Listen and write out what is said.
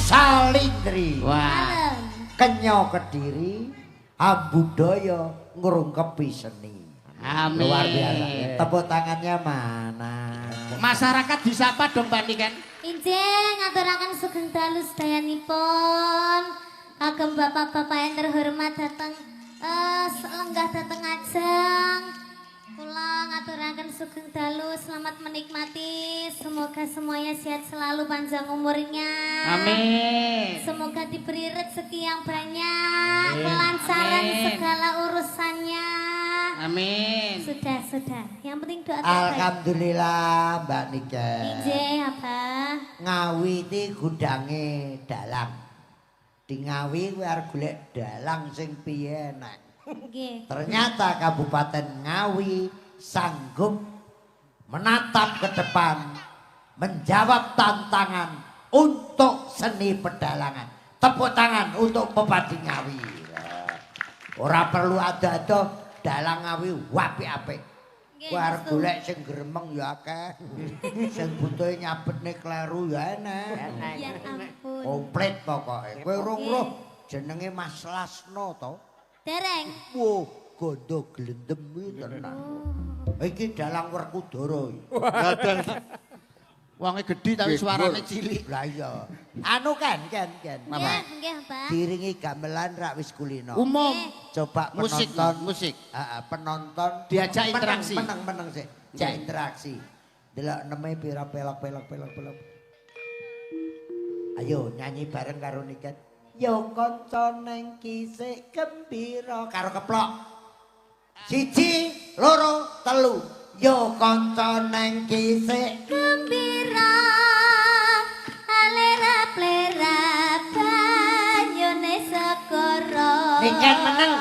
Salindri. Wah. Kenyo Kediri, Ambudaya ngrungkepi seni. Amin. Luar biasa. Tepuk tangannya mana? Masyarakat disapa dong Mbak Niken. Injih ngaturaken sugeng dalu sedayanipun. Kagem bapak-bapak yang terhormat datang lenggah datang ajeng. Kula ngaturaken sugeng dalu, selamat menikmati. Semoga semuanya sehat selalu, panjang umurnya. Amin. Semoga diberi rezeki yang banyak, kelancaran segala urusannya. Amin. Sudah. Yang penting doa terbaik. Alhamdulillah Mbak Niken. Injih, Abah. Ngawi iki gudange dalang. Di Ngawi kuwi arep golek dalang sing piye enak. Nggih. Ternyata Kabupaten Ngawi sanggup menatap ke depan, menjawab tantangan untuk seni pedalangan. Tepuk tangan untuk Bupati Ngawi. Ora perlu ada dalang Ngawi apik-apik. Kowe arep golek sing gremeng ya akeh. Sing butuhe nyabetne kleru ya enak. Ya ampun. Komplit pokoke. Kowe urung roh jenenge Mas Lasno to? Dereng. Wah, gondo glendem iki tenan. Iki dalang Werkudara iki. Wonge gedhi tapi suarane cilik. Lah iya. Anu kan. Nggih, Mbak. Diringi gamelan rak wis kulino. Umum. Coba Musik, penonton. musik. Penonton Diajak interaksi. Meneng sih. Jak interaksi. Delok neme pira pelok. Ayo nyanyi bareng karo Niken. Yo kanca neng kisik gembira karo keplok. 1 2 3. Yo kanca neng kisik Gembira alera-plera banyune segara. Niken meneng